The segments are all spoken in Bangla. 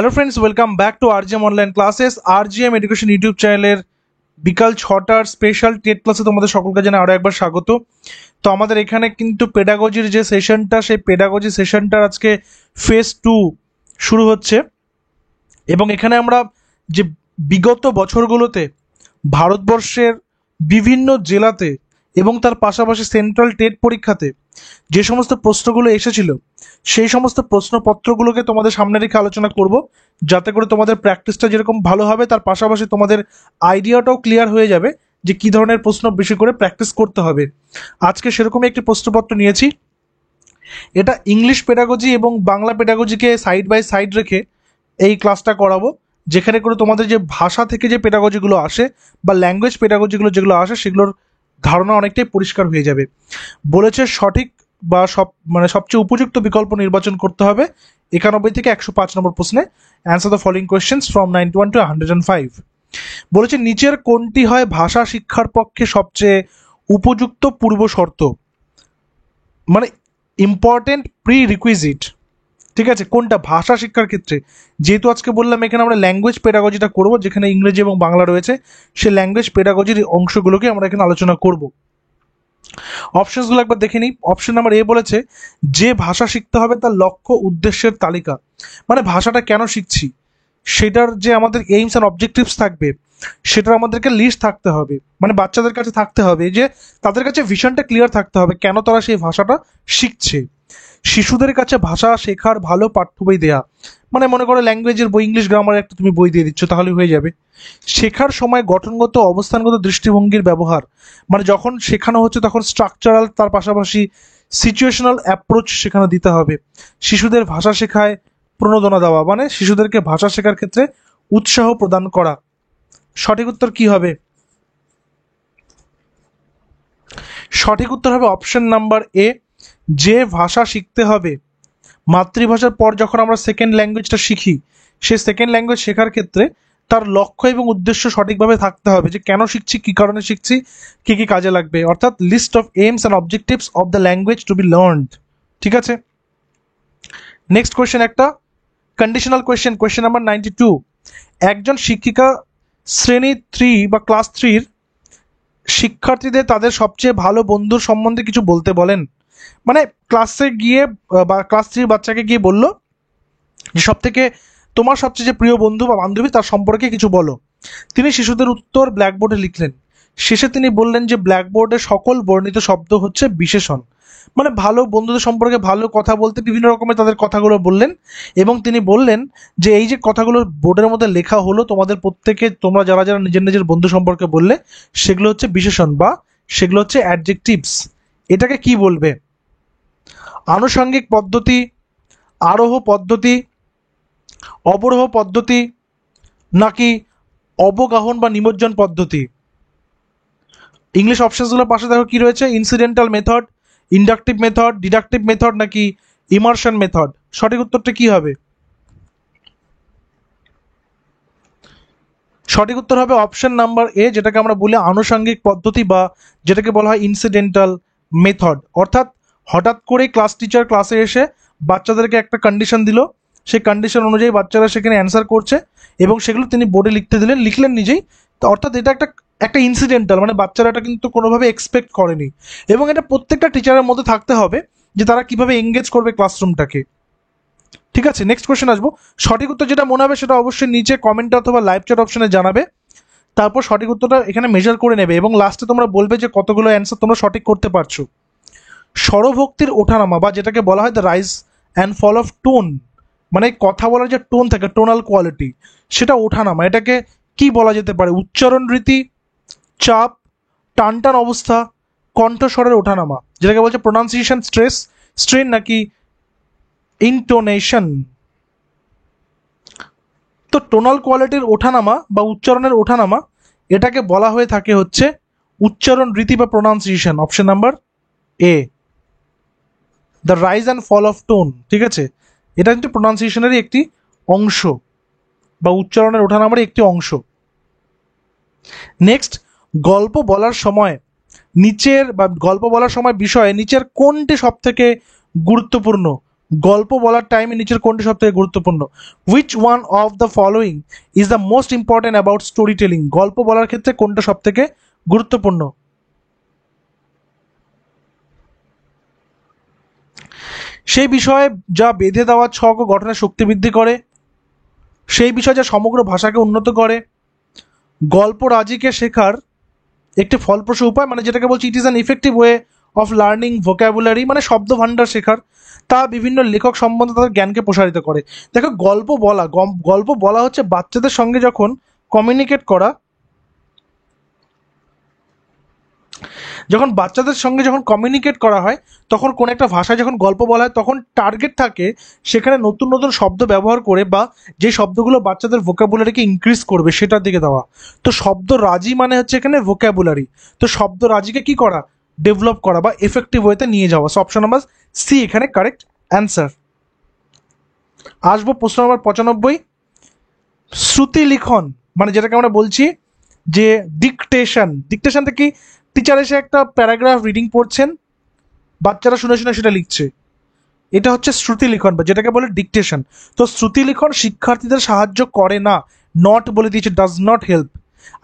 Hello friends, welcome back to RGM online classes. RGM education YouTube চ্যানেলের বিকাল 6টার স্পেশাল টেট ক্লাসে তোমাদের সকলকে জানাই আরও একবার স্বাগত। তো আমাদের এখানে কিন্তু পেডাগজির যে সেশনটা, সেই পেডাগজি সেশনটার আজকে ফেজ 2 শুরু হচ্ছে। এবং এখানে আমরা যে বিগত বছরগুলোতে ভারতবর্ষের বিভিন্ন জেলাতে এবং তার পাশাপাশি সেন্ট্রাল টেট পরীক্ষাতে যে সমস্ত প্রশ্নগুলো এসেছিল, সেই সমস্ত প্রশ্নপত্রগুলোকে তোমাদের সামনে রেখে আলোচনা করব, যাতে করে তোমাদের প্র্যাকটিসটা যেরকম ভালো হবে, তার পাশাপাশি তোমাদের আইডিয়াটাও ক্লিয়ার হয়ে যাবে যে কী ধরনের প্রশ্ন বেশি করে প্র্যাকটিস করতে হবে। আজকে সেরকমই একটি প্রশ্নপত্র নিয়েছি। এটা ইংলিশ পেডাগজি এবং বাংলা পেডাগজিকে সাইড বাই সাইড রেখে এই ক্লাসটা করাবো, যেখানে করে তোমাদের যে ভাষা থেকে যে পেডাগজিগুলো আসে বা ল্যাঙ্গুয়েজ পেডাগজিগুলো যেগুলো আসে, সেগুলোর ধারণা অনেকটাই পরিষ্কার হয়ে যাবে। বলেছে সঠিক বা সবচেয়ে উপযুক্ত বিকল্প নির্বাচন করতে হবে 91 থেকে 105 নম্বর প্রশ্নে। Answer the following questions from 91 to 105। বলেছে নিচের কোনটি হয় ভাষা শিক্ষার পক্ষে সবচেয়ে উপযুক্ত পূর্ব শর্ত, মানে ইম্পর্টেন্ট প্রি রিকুইজিট। ঠিক আছে, কোনটা ভাষা শিক্ষার ক্ষেত্রে? যেহেতু আজকে বললাম এখানে আমরা ল্যাঙ্গুয়েজ পেডাগজিটা করব, যেখানে ইংরেজি এবং বাংলা রয়েছে, সেই ল্যাঙ্গুয়েজ পেডাগজির অংশগুলোকে আমরা এখানে আলোচনা করব। অপশনসগুলো একবার দেখে নিই। অপশন নাম্বার এ বলেছে যে ভাষা শিখতে হবে তার লক্ষ্য উদ্দেশ্যের তালিকা, মানে ভাষাটা কেন শিখছি সেটার যে আমাদের এইমস অ্যান্ড অবজেক্টিভস থাকবে, সেটার আমাদেরকে লিস্ট থাকতে হবে। মানে বাচ্চাদের কাছে থাকতে হবে যে তাদের কাছে ভিশনটা ক্লিয়ার থাকতে হবে কেন তারা সেই ভাষাটা শিখছে। শিশুদের কাছে ভাষা শেখার ভালো পাঠ্য বই দেয়া, মানে মনে করো ল্যাঙ্গুয়েজের বই, ইংলিশ গ্রামার একটা তুমি বই দিয়ে দিচ্ছ, তাহলে হয়ে যাবে। শেখার সময় গঠনগত অবস্থানগত দৃষ্টিভঙ্গির ব্যবহার, মানে যখন শেখানো হচ্ছে তখন স্ট্রাকচারাল তার পাশাপাশি সিচুয়েশনাল অ্যাপ্রোচ সেখানে দিতে হবে। শিশুদের ভাষা শেখায় প্রণোদনা দেওয়া, মানে শিশুদেরকে ভাষা শেখার ক্ষেত্রে উৎসাহ প্রদান করা। সঠিক উত্তর কি হবে? সঠিক উত্তর হবে অপশন নাম্বার এ, যে ভাষা শিখতে হবে। মাতৃভাষার পর যখন আমরা সেকেন্ড ল্যাঙ্গুয়েজটা শিখি, সেই সেকেন্ড ল্যাঙ্গুয়েজ শেখার ক্ষেত্রে তার লক্ষ্য এবং উদ্দেশ্য সঠিকভাবে থাকতে হবে, যে কেন শিখছি, কী কারণে শিখছি, কী কী কাজে লাগবে, অর্থাৎ list of aims and objectives of the language to be learned. ঠিক আছে, নেক্সট কোয়েশ্চেন একটা কন্ডিশনাল কোয়েশ্চেন, কোয়েশ্চেন নাম্বার 92। একজন শিক্ষিকা শ্রেণী 3 বা ক্লাস 3 শিক্ষার্থীদের তাদের সবচেয়ে ভালো বন্ধুর সম্বন্ধে কিছু বলতে বলেন। মানে ক্লাসে গিয়ে বা ক্লাস 3 বাচ্চাকে গিয়ে বললো যে সব থেকে তোমার সবচেয়ে যে প্রিয় বন্ধু বা বান্ধবী তার সম্পর্কে কিছু বলো। তিনি শিশুদের উত্তর ব্ল্যাকবোর্ডে লিখলেন। শেষে তিনি বললেন যে ব্ল্যাকবোর্ডে সকল বর্ণিত শব্দ হচ্ছে বিশেষণ, মানে ভালো বন্ধুদের সম্পর্কে ভালো কথা বলতে বিভিন্ন রকমের তাদের কথাগুলো বললেন। এবং তিনি বললেন যে এই যে কথাগুলো বোর্ডের মধ্যে লেখা হলো, তোমাদের প্রত্যেকে তোমরা যারা যারা নিজের নিজের বন্ধু সম্পর্কে বললে, সেগুলো হচ্ছে বিশেষণ বা সেগুলো হচ্ছে অ্যাডজেক্টিভস। এটাকে কি বলবে? আনুষঙ্গিক পদ্ধতি, আরোহ পদ্ধতি, অবরোহ পদ্ধতি, নাকি অবগাহন বা নিমজ্জন পদ্ধতি? ইংলিশ অপশনসগুলোর পাশে দেখো কি রয়েছে, incidental method, inductive method, deductive method, নাকি ইমার্শন মেথড। সঠিক উত্তরটা কি হবে? সঠিক উত্তর হবে অপশন নাম্বার এ, যেটাকে আমরা বলি আনুষঙ্গিক পদ্ধতি বা যেটাকে বলা হয় ইনসিডেন্টাল মেথড। অর্থাৎ হঠাৎ করে ক্লাস টিচার ক্লাসে এসে বাচ্চাদেরকে একটা কন্ডিশন দিল, সেই কন্ডিশন অনুযায়ী বাচ্চারা সেখানে অ্যান্সার করছে এবং সেগুলো তিনি বোর্ডে লিখতে দিলেন, লিখলেন নিজেই। তো অর্থাৎ এটা একটা একটা ইনসিডেন্টাল, মানে বাচ্চারা এটা কিন্তু কোনোভাবে এক্সপেক্ট করেনি। এবং এটা প্রত্যেকটা টিচারের মধ্যে থাকতে হবে যে তারা কিভাবে এঙ্গেজ করবে ক্লাসরুমটাকে। ঠিক আছে, নেক্সট কোয়েশ্চেন আসবো। সঠিক উত্তর যেটা মনে হবে সেটা অবশ্যই নিচে কমেন্ট অথবা লাইভ চ্যাট অপশনে জানাবে। তারপর সঠিক উত্তরটা এখানে মেজার করে নেবে এবং লাস্টে তোমরা বলবে যে কতগুলো অ্যান্সার তোমরা সঠিক করতে পারছো। স্বরভক্তির ওঠানামা বা যেটাকে বলা হয় the rise and fall of tone, মানে কথা বলার যে টোন থাকে, টোনাল কোয়ালিটি, সেটা ওঠানামা, এটাকে কি বলা যেতে পারে? উচ্চারণ রীতি, চাপ, টানটান অবস্থা, কণ্ঠস্বরের ওঠানামা, যেটাকে বলছে প্রোনাউন্সিয়েশন স্ট্রেস, স্ট্রেন, নাকি ইনটোনেশন। তো টোনাল কোয়ালিটির ওঠানামা বা উচ্চারণের ওঠানামা, এটাকে বলা হয়ে থাকে হচ্ছে উচ্চারণ রীতি বা pronunciation. Option number A, the rise and fall of tone. ঠিক আছে, এটা কিন্তু প্রোনাউন্সিয়েশনেরই একটি অংশ বা উচ্চারণের ওঠানামারই একটি অংশ। নেক্সট, গল্প বলার সময় নিচের বা গল্প বলার সময় বিষয়ে নিচের কোনটি সব থেকে গুরুত্বপূর্ণ? গল্প বলার টাইমে নিচের কোনটি সবথেকে গুরুত্বপূর্ণ? Which one of the following is the most important about story telling? গল্প বলার ক্ষেত্রে কোনটা সবথেকে গুরুত্বপূর্ণ? সেই বিষয়ে যা বেঁধে দেওয়া ছক ও গঠনের শক্তি বৃদ্ধি করে, সেই বিষয় যা সমগ্র ভাষাকে উন্নত করে, গল্প রাজিকে শেখার একটি ফলপ্রসূ উপায়, মানে যেটাকে বলছি it is an effective way of learning vocabulary, মানে শব্দ ভাণ্ডার শেখার, তা বিভিন্ন লেখক সম্বন্ধে তাদের জ্ঞানকে প্রসারিত করে। দেখো গল্প বলা হচ্ছে বাচ্চাদের সঙ্গে যখন কমিউনিকেট করা, যখন কমিউনিকেট করা হয় তখন কোন একটা ভাষায় যখন গল্প বলা হয় তখন টার্গেট থাকে সেখানে নতুন নতুন শব্দ ব্যবহার করে বা যে শব্দগুলো বাচ্চাদের ভোকাবুলারিকে ইনক্রিজ করবে সেটার দিকে দেওয়া। তো শব্দ রাজি মানে হচ্ছে এখানে ভোকাবুলারি। তো শব্দ রাজিকে কি করা? ডেভেলপ করা বা এফেক্টিভ ওয়েতে নিয়ে যাওয়া। সো অপশন নাম্বার সি এখানে কারেক্ট অ্যান্সার। আসবো প্রশ্ন নাম্বার 95। শ্রুতি লিখন মানে যেটাকে আমরা বলছি যে ডিকটেশনটা কি? টিচার এসে একটা প্যারাগ্রাফ রিডিং পড়ছেন, বাচ্চারা শুনে শুনে সেটা লিখছে, এটা হচ্ছে শ্রুতি লিখন বা যেটাকে বলে ডিকটেশন। তো শ্রুতি লিখন শিক্ষার্থীদের সাহায্য করে না, নট বলে দিয়েছে, ডাজ নট হেল্প।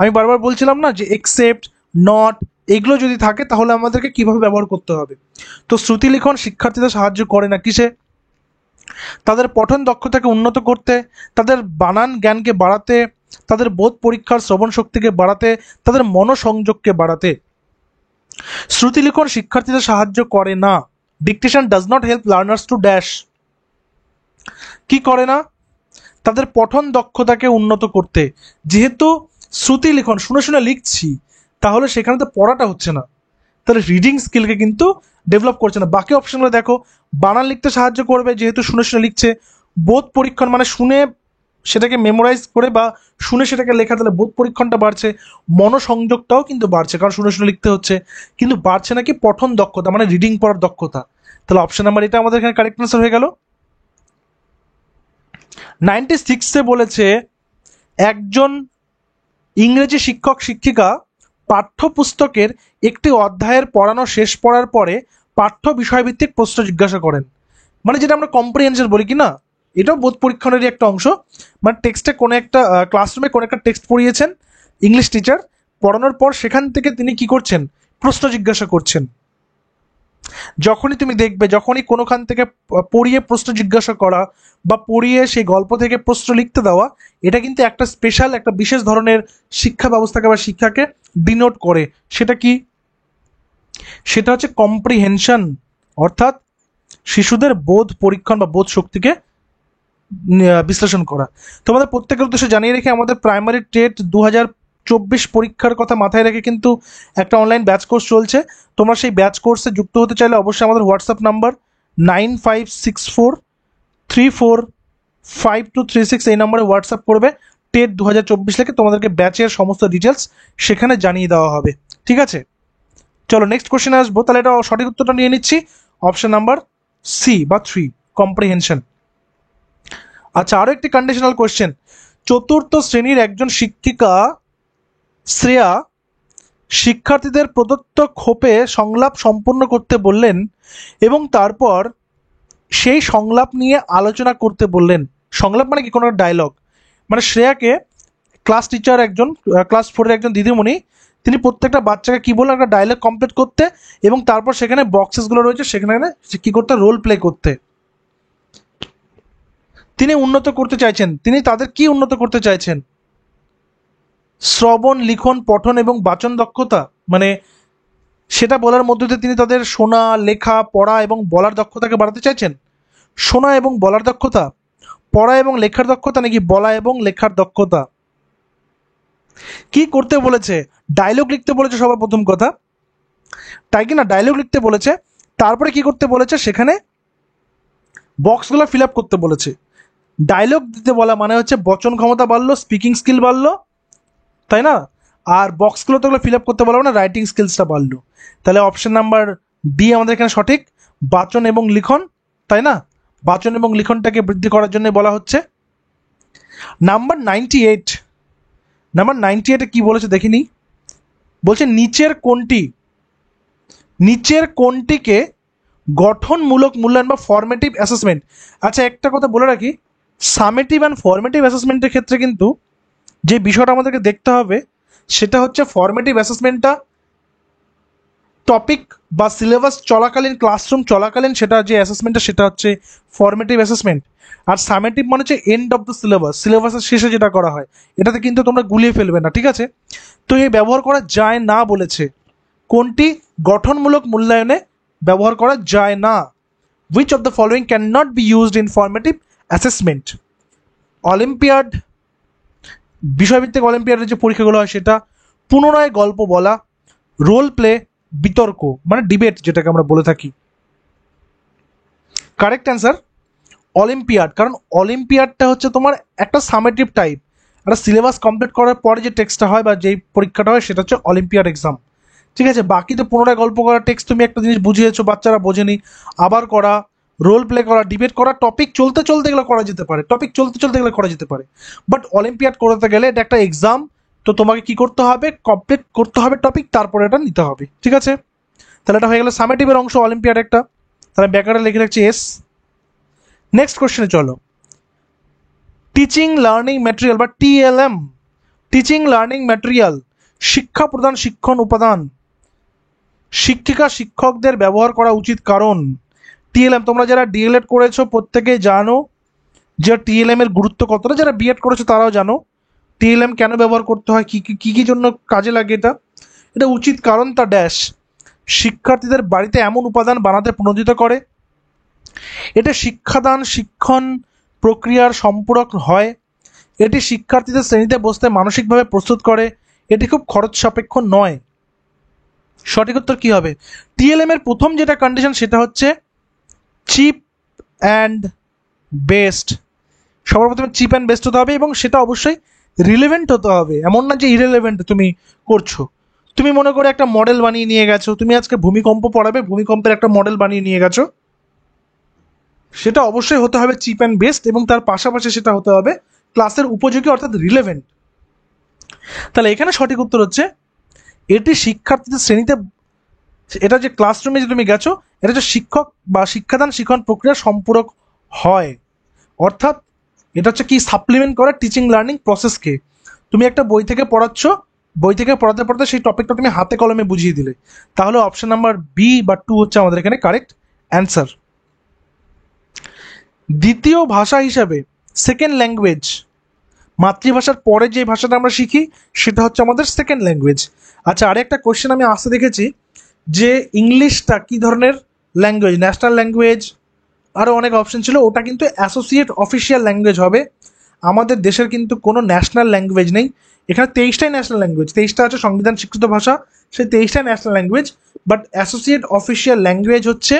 আমি বারবার বলছিলাম না যে এক্সেপ্ট, নট এগুলো যদি থাকে তাহলে আমাদেরকে কিভাবে ব্যবহার করতে হবে। তো শ্রুতি লিখন শিক্ষার্থীদের সাহায্য করে না কিসে? তাদের পঠন দক্ষতাকে উন্নত করতে, তাদের বানান জ্ঞানকে বাড়াতে, তাদের বোধ পরীক্ষার শ্রবণ শক্তিকে বাড়াতে, তাদের মনোসংযোগকে বাড়াতে। শ্রুতিলিখন শিক্ষার্থীদের সাহায্য করে না। Dictation does not help learners to dash. কি করে না? তাদের পঠন দক্ষতাকে উন্নত করতে। যেহেতু শ্রুতি লিখন শুনে শুনে লিখছি তাহলে সেখানে তো পড়াটা হচ্ছে না, তাহলে রিডিং স্কিলকে কিন্তু ডেভেলপ করছে না। বাকি অপশনগুলো দেখো, বানান লিখতে সাহায্য করবে যেহেতু শুনে শুনে লিখছে। বোধ পরীক্ষণ মানে শুনে সেটাকে মেমোরাইজ করে বা শুনে সেটাকে লেখা, তাহলে বোধ পরীক্ষণটা বাড়ছে। মনোসংযোগটাও কিন্তু বাড়ছে কারণ শুনে শুনে লিখতে হচ্ছে। কিন্তু বাড়ছে নাকি পঠন দক্ষতা মানে রিডিং পড়ার দক্ষতা। তাহলে অপশন নাম্বার এটা আমাদের এখানে কারেক্ট আনসার হয়ে গেল। 96 বলেছে একজন ইংরেজি শিক্ষক শিক্ষিকা পাঠ্যপুস্তকের একটি অধ্যায়ের পড়ানো শেষ পড়ার পরে পাঠ্য বিষয়ভিত্তিক প্রশ্ন জিজ্ঞাসা করেন, মানে যেটা আমরা কম্প্রিহেনশন বলি কি না, এটাও বোধ পরীক্ষণেরই একটা অংশ। মানে টেক্সটে কোনো একটা ক্লাসরুমে কোনো একটা টেক্সট পড়িয়েছেন ইংলিশ টিচার, পড়ানোর পর সেখান থেকে তিনি কি করছেন? প্রশ্ন জিজ্ঞাসা করছেন। যখনই তুমি দেখবে যখনই কোনোখান থেকে পড়িয়ে প্রশ্ন জিজ্ঞাসা করা বা পড়িয়ে সেই গল্প থেকে প্রশ্ন লিখতে দেওয়া, এটা কিন্তু একটা স্পেশাল একটা বিশেষ ধরনের শিক্ষা ব্যবস্থাকে বা শিক্ষাকে ডিনোট করে। সেটা কি? সেটা হচ্ছে কম্প্রিহেনশন, অর্থাৎ শিশুদের বোধ পরীক্ষণ বা বোধ শক্তিকে বিশ্লেষণ করা। তোমাদের প্রত্যেকের উদ্দেশ্যে জানিয়ে রেখে আমাদের প্রাইমারি টেট 2024 পরীক্ষার কথা মাথায় রেখে কিন্তু একটা অনলাইন ব্যাচ কোর্স চলছে। তোমরা সেই ব্যাচ কোর্সে যুক্ত হতে চাইলে অবশ্যই আমাদের হোয়াটসঅ্যাপ নাম্বার 9564345236 এই নম্বরে হোয়াটসঅ্যাপ করবে। টেট 2024 লিখে তোমাদেরকে ব্যাচের সমস্ত ডিটেলস সেখানে জানিয়ে দেওয়া হবে। ঠিক আছে, চলো নেক্সট কোশ্চেনে আসবো। তাহলে এটা সঠিক উত্তরটা নিয়ে নিচ্ছি, অপশন নাম্বার সি বা 3 কম্প্রিহেনশন। আচ্ছা, আরো একটি কন্ডিশনাল কোশ্চেন। চতুর্থ শ্রেণীর একজন শিক্ষিকা শ্রেয়া শিক্ষার্থীদের প্রদত্ত খোপে সংলাপ সম্পূর্ণ করতে বললেন এবং তারপর সেই সংলাপ নিয়ে আলোচনা করতে বললেন। সংলাপ মানে কি? কোনো ডায়লগ। মানে শ্রেয়াকে ক্লাস টিচার একজন, ক্লাস 4-এর একজন দিদিমণি, তিনি প্রত্যেকটা বাচ্চাকে কি বললেন? একটা ডায়লগ কমপ্লিট করতে এবং তারপর সেখানে বক্সেসগুলো রয়েছে সেখানে কি করতে? রোল প্লে করতে। তিনি উন্নত করতে চাইছেন। তিনি তাদের কি উন্নত করতে চাইছেন? শ্রবণ, লিখন, পঠন এবং বাচন দক্ষতা, মানে সেটা বলার মধ্যে দিয়ে তিনি তাদের শোনা, লেখা, পড়া এবং বলার দক্ষতাকে বাড়াতে চাইছেন। শোনা এবং বলার দক্ষতা, পড়া এবং লেখার দক্ষতা, নাকি বলা এবং লেখার দক্ষতা? কি করতে বলেছে? ডায়লগ লিখতে বলেছে সবার প্রথম কথা, তাই কি না? ডায়লগ লিখতে বলেছে, তারপরে কি করতে বলেছে? সেখানে বক্সগুলো ফিল আপ করতে বলেছে। ডায়লগ দিতে বলা মানে হচ্ছে বচন ক্ষমতা বাড়লো, স্পিকিং স্কিল বাড়লো, তাই না? আর বক্সগুলো তো ফিল আপ করতে বলা মানে রাইটিং স্কিলসটা বাড়লো। তাহলে অপশন নাম্বার ডি আমাদের এখানে সঠিক, বাচন এবং লিখন, তাই না? বাচন এবং লিখনটাকে বৃদ্ধি করার জন্য বলা হচ্ছে। নাম্বার 98 কি বলেছে দেখিনি। বলছে নিচের কোনটিকে গঠনমূলক মূল্যায়ন বা ফর্মেটিভ অ্যাসেসমেন্ট। আচ্ছা একটা কথা বলে রাখি, সামেটিভ অ্যান্ড ফর্মেটিভ অ্যাসেসমেন্টের ক্ষেত্রে কিন্তু যে বিষয়টা আমাদেরকে দেখতে হবে সেটা হচ্ছে ফর্মেটিভ অ্যাসেসমেন্টটা টপিক বা সিলেবাস চলাকালীন, ক্লাসরুম চলাকালীন সেটা যে অ্যাসেসমেন্টটা সেটা হচ্ছে ফর্মেটিভ অ্যাসেসমেন্ট। আর সামেটিভ মানে হচ্ছে এন্ড অফ দ্য সিলেবাস, সিলেবাসের শেষে যেটা করা হয়, এটাতে কিন্তু তোমরা গুলিয়ে ফেলবে না, ঠিক আছে? তো এই ব্যবহার করা যায় না বলেছে কোনটি? গঠনমূলক মূল্যায়নে ব্যবহার করা যায় না। Which of the following cannot be used in formative assessment? Olympiad, বিষয়ভিত্তিক অলিম্পিয়াডের যে পরীক্ষাগুলো হয় সেটা, পুনরায় গল্প বলা, রোল প্লে, বিতর্ক মানে ডিবেট যেটাকে আমরা বলে থাকি। কারেক্ট অ্যান্সার অলিম্পিয়াড, কারণ অলিম্পিয়াডটা হচ্ছে তোমার একটা সামেটিভ টাইপ, একটা সিলেবাস কমপ্লিট করার পরে যে টেক্সটটা হয় বা যেই পরীক্ষাটা হয় সেটা হচ্ছে অলিম্পিয়াড এক্সাম, ঠিক আছে? বাকি তো পুনরায় গল্প করা, টেক্সট তুমি একটা জিনিস বুঝিয়েছো বাচ্চারা বোঝেনি, আবার করা, রোল প্লে করা, ডিবেট করা, টপিক চলতে চলতে গেলে করা যেতে পারে, টপিক চলতে চলতে গেলে করা যেতে পারে, বাট অলিম্পিয়াড করতে গেলে এটা একটা এক্সাম, তো তোমাকে কি করতে হবে? কমপ্লিট করতে হবে টপিক, তারপরে এটা নিতে হবে, ঠিক আছে? তাহলে এটা হয়ে গেল সামেটিভের অংশ অলিম্পিয়াড একটা, তাহলে ব্যাকারে লিখে রাখছি এস। নেক্সট কোশ্চেনে চলো। টিচিং লার্নিং ম্যাটেরিয়াল বা টিএলএম, টিচিং লার্নিং ম্যাটেরিয়াল শিক্ষা প্রদান শিক্ষণ উপাদান, শিক্ষিকা শিক্ষকদের ব্যবহার করা উচিত কারণ। টিএলএম তোমরা যারা ডিএলএড করেছো প্রত্যেকে জানো যে টিএলএম এর গুরুত্ব কতটা, যারা বিএড করেছো তারাও জানো টিএলএম কেন ব্যবহার করতে হয়, কি কি কি জন্য কাজে লাগে। এটা এটা উচিত কারণ তা ড্যাশ, শিক্ষার্থীদের বাড়িতে এমন উপাদান বানাতে প্রণোদিত করে, এটা শিক্ষাদান শিক্ষণ প্রক্রিয়ার সম্পূরক হয়, এটি শিক্ষার্থীদের শ্রেণীতে বসতে মানসিকভাবে প্রস্তুত করে, এটি খুব খরচ সাপেক্ষ নয়। সঠিক উত্তর কি হবে? টিএলএম এর প্রথম যেটা কন্ডিশন সেটা হচ্ছে চিপ অ্যান্ড বেস্ট, সবার প্রথমে চিপ অ্যান্ড বেস্ট হতে হবে এবং সেটা অবশ্যই রিলেভেন্ট হতে হবে, এমন না যে ইরেলেভেন্ট তুমি করছো। তুমি মনে করে একটা মডেল বানিয়ে নিয়ে গেছো, তুমি আজকে ভূমিকম্প পড়াবে, ভূমিকম্পের একটা মডেল বানিয়ে নিয়ে গেছো, সেটা অবশ্যই হতে হবে চিপ অ্যান্ড বেস্ট এবং তার পাশাপাশি সেটা হতে হবে ক্লাসের উপযোগী অর্থাৎ রিলেভেন্ট। তাহলে এখানে সঠিক উত্তর হচ্ছে এটি শিক্ষার্থীদের শ্রেণীতে, এটা যে ক্লাসরুমে যে তুমি গেছো এটা যে শিক্ষক বা শিক্ষাদান শিক্ষণ প্রক্রিয়া সম্পূরক হয়, অর্থাৎ এটা হচ্ছে কি সাপ্লিমেন্ট করে টিচিং লার্নিং প্রসেসকে। তুমি একটা বই থেকে পড়াচ্ছ, বই থেকে পড়াতে পড়াতে সেই টপিকটা তুমি হাতে কলমে বুঝিয়ে দিলে, তাহলে অপশন নাম্বার বি বা 2 হচ্ছে আমাদের এখানে কারেক্ট অ্যান্সার। দ্বিতীয় ভাষা হিসাবে সেকেন্ড ল্যাঙ্গুয়েজ, মাতৃভাষার পরে যে ভাষাটা আমরা শিখি সেটা হচ্ছে আমাদের সেকেন্ড ল্যাঙ্গুয়েজ। আচ্ছা আরেকটা কোশ্চেন আমি আসতে দেখেছি যে ইংলিশটা কি ধরনের ল্যাঙ্গুয়েজ, ন্যাশনাল ল্যাঙ্গুয়েজ, আরও অনেক অপশন ছিল, ওটা কিন্তু অ্যাসোসিয়েট অফিসিয়াল ল্যাঙ্গুয়েজ হবে। আমাদের দেশের কিন্তু কোনো ন্যাশনাল ল্যাঙ্গুয়েজ নেই, এখানে 23টাই ন্যাশনাল ল্যাঙ্গুয়েজ, 23টা আছে সংবিধান স্বীকৃত ভাষা, সেই 23টাই national language, but associate official language হচ্ছে,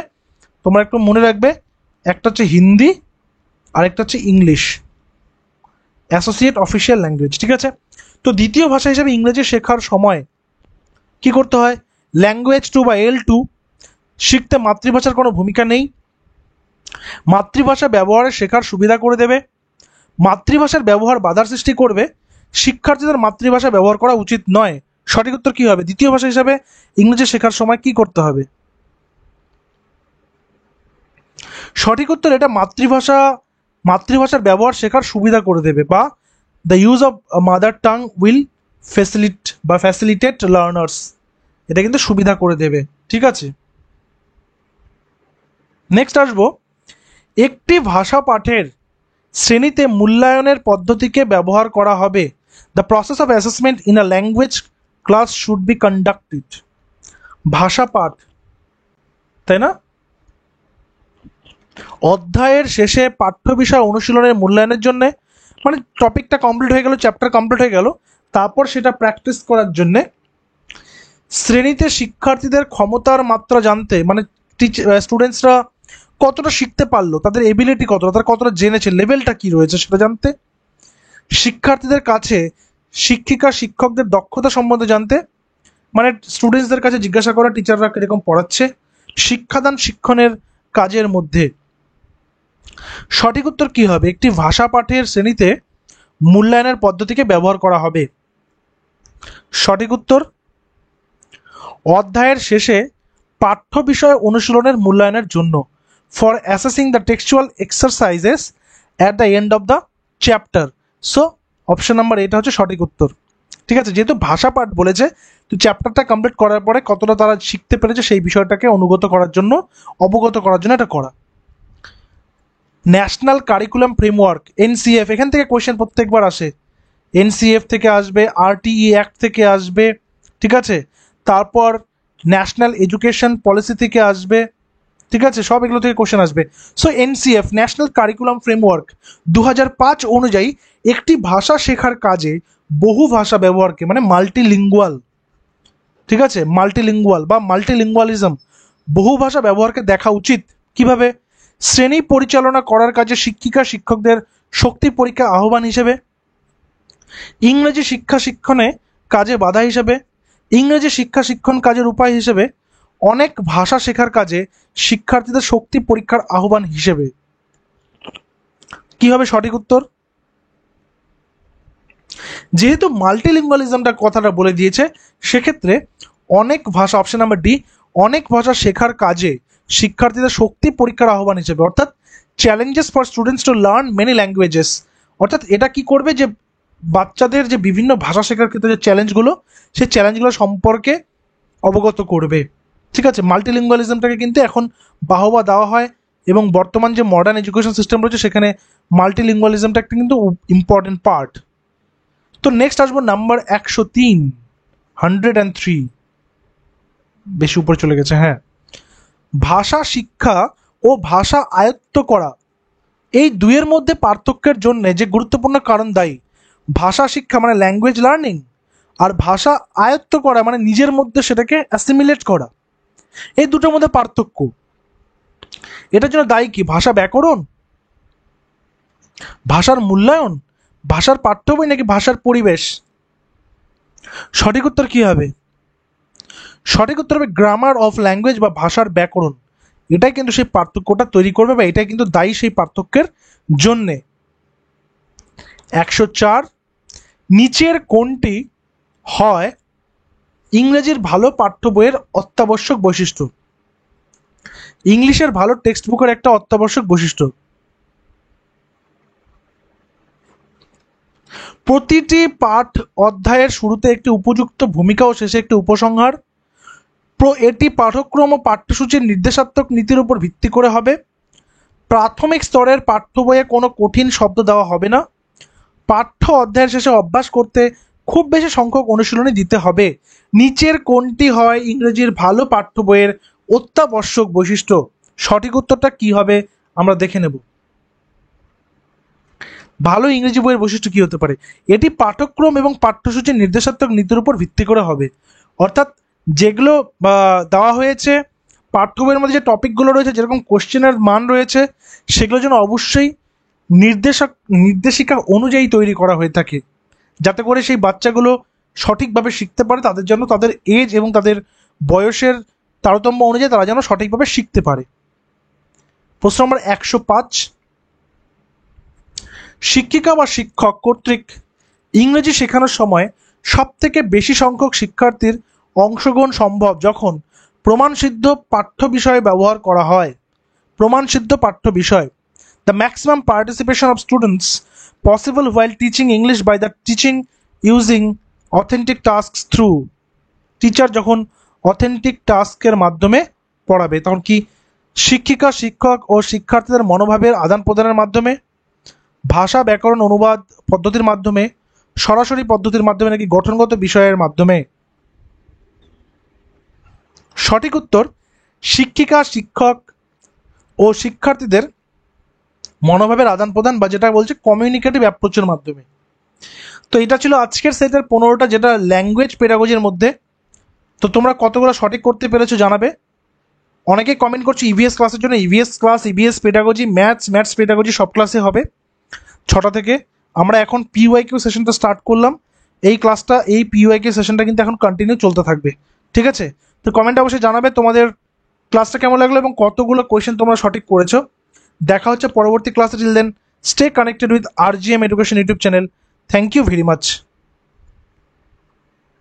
তোমরা একটু মনে রাখবে, একটা হচ্ছে হিন্দি আরেকটা হচ্ছে ইংলিশ, অ্যাসোসিয়েট অফিসিয়াল ল্যাঙ্গুয়েজ, ঠিক আছে? তো দ্বিতীয় ভাষা হিসেবে ইংরেজি শেখার সময় কি করতে হয়? ল্যাঙ্গুয়েজ 2 বা L2 শিখতে মাতৃভাষার কোনো ভূমিকা নেই, মাতৃভাষা ব্যবহারে শেখার সুবিধা করে দেবে, মাতৃভাষার ব্যবহার বাধার সৃষ্টি করবে, শিক্ষার্থীদের মাতৃভাষা ব্যবহার করা উচিত নয়। সঠিক উত্তর কি হবে? দ্বিতীয় ভাষা হিসাবে ইংরেজি শেখার সময় কি করতে হবে? সঠিক উত্তর এটা মাতৃভাষার ব্যবহার শেখার সুবিধা করে দেবে, বা the use of mother tongue will facilitate learners, এটা কিন্তু সুবিধা করে দেবে, ঠিক আছে? নেক্সট আসবো, একটি ভাষা পাঠের শ্রেণীতে মূল্যায়নের পদ্ধতিকে ব্যবহার করা হবে। The process of assessment in a language class should be conducted. ভাষা পাঠ, তাই না? অধ্যায়ের শেষে পাঠ্য বিষয় অনুশীলনের মূল্যায়নের জন্য, মানে টপিকটা কমপ্লিট হয়ে গেল, চ্যাপ্টার কমপ্লিট হয়ে গেল, তারপর সেটা প্র্যাকটিস করার জন্যে শ্রেণীতে শিক্ষার্থীদের ক্ষমতার মাত্রা জানতে, মানে স্টুডেন্টসরা কতটা শিখতে পারলো, তাদের এবিলিটি কতটা, তারা কতটা জেনেছে, লেভেলটা কি রয়েছে সেটা জানতে, শিক্ষার্থীদের কাছে শিক্ষিকা শিক্ষকদের দক্ষতা সম্বন্ধে জানতে, মানে স্টুডেন্টসদের কাছে জিজ্ঞাসা করা টিচাররা কিরকম পড়াচ্ছে, শিক্ষাদান শিক্ষণের কাজের মধ্যে। সঠিক উত্তর কি হবে? একটি ভাষা পাঠের শ্রেণীতে মূল্যায়নের পদ্ধতিকে ব্যবহার করা হবে। সঠিক উত্তর অধ্যায়ের শেষে পাঠ্য বিষয় অনুশীলনের মূল্যায়নের জন্য, for assessing the textual exercises at the end of the chapter. So option number এটা হচ্ছে সঠিক উত্তর। ঠিক আছে, যেহেতু ভাষা পাঠ বলেছে, তো চ্যাপ্টারটা কমপ্লিট করার পরে কতটা তারা শিখতে পেরেছে সেই বিষয়টাকে অবগত করার জন্য এটা করা। ন্যাশনাল কারিকুলাম ফ্রেমওয়ার্ক, এনসিএফ, এখান থেকে কোয়েশ্চেন প্রত্যেকবার আসে। এনসিএফ থেকে আসবে, আরটিই অ্যাক্ট থেকে আসবে, ঠিক আছে, তারপর ন্যাশনাল এডুকেশন পলিসি থেকে আসবে, ঠিক আছে, সব এগুলো থেকে কোশ্চেন আসবে। So NCF, national curriculum framework 2005 অনুযায়ী একটি ভাষা শেখার কাজে বহু ভাষা ব্যবহারকে, মানে মাল্টিলিঙ্গুয়াল, ঠিক আছে, মাল্টিলিঙ্গুয়াল বা মাল্টিলিঙ্গুয়ালিজম, বহু ভাষা ব্যবহারকে দেখা উচিত। কিভাবে? শ্রেণী পরিচালনা করার কাজে শিক্ষিকা শিক্ষকদের শক্তি পরীক্ষা আহ্বান হিসেবে, ইংরেজি শিক্ষা শিক্ষণে কাজে বাধা হিসেবে, ইংরেজি শিক্ষা শিক্ষণ কাজের উপায় হিসেবে, অনেক ভাষা শেখার কাজে শিক্ষার্থীদের শক্তি পরীক্ষার আহ্বান হিসেবে। কি হবে সঠিক উত্তর? যেহেতু মাল্টিলিঙ্গুয়ালিজমটা কথাটা বলে দিয়েছে, সেক্ষেত্রে অনেক ভাষা, অপশন নাম্বার ডি, অনেক ভাষা শেখার কাজে শিক্ষার্থীদের শক্তি পরীক্ষার আহ্বান হিসেবে, অর্থাৎ challenges for students to learn many languages, অর্থাৎ এটা কি করবে, যে বাচ্চাদের যে বিভিন্ন ভাষা শেখার ক্ষেত্রে যে চ্যালেঞ্জগুলো, সেই চ্যালেঞ্জগুলো সম্পর্কে অবগত করবে। ঠিক আছে, মাল্টিলিঙ্গুয়ালিজমটাকে কিন্তু এখন বাহবা দেওয়া হয়, এবং বর্তমান যে মডার্ন এডুকেশন সিস্টেম রয়েছে সেখানে মাল্টিলিঙ্গুয়ালিজমটা একটা কিন্তু ইম্পর্টেন্ট পার্ট। তো নেক্সট আসবো নাম্বার 103, 103, বেশি উপরে চলে গেছে, হ্যাঁ। ভাষা শিক্ষা ও ভাষা আয়ত্ত করা, এই দুইয়ের মধ্যে পার্থক্যের জন্য যে গুরুত্বপূর্ণ কারণ দায়ী। ভাষা শিক্ষা মানে ল্যাঙ্গুয়েজ লার্নিং, আর ভাষা আয়ত্ত করা মানে নিজের মধ্যে সেটাকে অ্যাসিমিলেট করা, এই দুটোর মধ্যে পার্থক্য। এটার জন্য দায়ী কি? ভাষা ব্যাকরণ, ভাষার মূল্যায়ন, ভাষার পাঠ্য বই, নাকি ভাষার পরিবেশ? সঠিক উত্তর কি হবে? সঠিক উত্তর হবে গ্রামার অফ ল্যাঙ্গুয়েজ বা ভাষার ব্যাকরণ। এটাই কিন্তু সেই পার্থক্যটা তৈরি করবে, বা এটাই কিন্তু দায়ী সেই পার্থক্যের জন্যে। 104, নিচের কোনটি হয় ইংরেজির ভালো পাঠ্য বইয়ের অত্যাবশ্যক বৈশিষ্ট্য? ইংলিশের ভালো টেক্সট বুকের একটা অত্যাবশ্যক বৈশিষ্ট্য। প্রতিটি পাঠ অধ্যায়ের শুরুতে একটি উপযুক্ত ভূমিকা ও শেষে একটি উপসংহার। এটি পাঠ্যক্রম ও পাঠ্যসূচির নির্দেশাত্মক নীতির উপর ভিত্তি করে হবে। প্রাথমিক স্তরের পাঠ্য বইয়ে কোনো কঠিন শব্দ দেওয়া হবে না। পাঠ্য অধ্যায়ের শেষে অভ্যাস করতে খুব বেশি সংখ্যক অনুশীলনী দিতে হবে। নিচের কোনটি হয় ইংরেজির ভালো পাঠ্য বইয়ের অত্যাবশ্যক বৈশিষ্ট্য? সঠিক উত্তরটা কি হবে আমরা দেখে নেব। ভালো ইংরেজি বইয়ের বৈশিষ্ট্য কি হতে পারে? এটি পাঠ্যক্রম এবং পাঠ্যসূচির নির্দেশাত্মক নীতির উপর ভিত্তি করে হবে, অর্থাৎ যেগুলো দেওয়া হয়েছে পাঠ্য বইয়ের মধ্যে, যে টপিকগুলো রয়েছে, যেরকম কোশ্চেনের মান রয়েছে, সেগুলো যেন অবশ্যই নির্দেশিকা অনুযায়ী তৈরি করা হয়ে থাকে, যাতে করে সেই বাচ্চাগুলো সঠিকভাবে শিখতে পারে, তাদের জন্য তাদের এজ এবং তাদের বয়সের তারতম্য অনুযায়ী তারা যেন সঠিকভাবে শিখতে পারে। প্রশ্ন নম্বর 105, শিক্ষিকা বা শিক্ষক কর্তৃক ইংরেজি শেখানোর সময় সব থেকে বেশি সংখ্যক শিক্ষার্থীর অংশগ্রহণ সম্ভব যখন প্রমাণসিদ্ধ পাঠ্য বিষয় ব্যবহার করা হয়। প্রমাণসিদ্ধ পাঠ্য বিষয়, the maximum participation of students possible while teaching English by the teaching using authentic tasks through. Teacher যখন অথেন্টিক টাস্কের মাধ্যমে পড়াবে, তখন কি শিক্ষিকা শিক্ষক ও শিক্ষার্থীদের মনোভাবের আদান প্রদানের মাধ্যমে, ভাষা ব্যাকরণ অনুবাদ পদ্ধতির মাধ্যমে, সরাসরি পদ্ধতির মাধ্যমে, নাকি গঠনগত বিষয়ের মাধ্যমে? সঠিক উত্তর শিক্ষিকা শিক্ষক ও শিক্ষার্থীদের মনোভাবের আদান প্রদান, বা যেটা বলছে কমিউনিকেটিভ অ্যাপ্রোচের মাধ্যমে। তো এটা ছিল আজকের সেটের 15টা, যেটা ল্যাঙ্গুয়েজ পেডাগজির মধ্যে। তো তোমরা কতগুলো সঠিক করতে পেরেছো জানাবে। অনেকে কমেন্ট করছো ইভিএস ক্লাসের জন্য। EVS class, EVS pedagogy, maths pedagogy সব ক্লাসে হবে 6টা থেকে। আমরা এখন পিওয়াইকিউ সেশনটা স্টার্ট করলাম। এই ক্লাসটা, এই পিওয়াইকিউ সেশনটা কিন্তু এখন কন্টিনিউ চলতে থাকবে, ঠিক আছে? তো কমেন্ট অবশ্যই জানাবে তোমাদের ক্লাসটা কেমন লাগলো এবং কতগুলো কোয়েশ্চেন তোমরা সঠিক করেছো। দেখা হচ্ছে পরবর্তী ক্লাসে। Till then stay connected with RGM education YouTube channel. Thank you very much.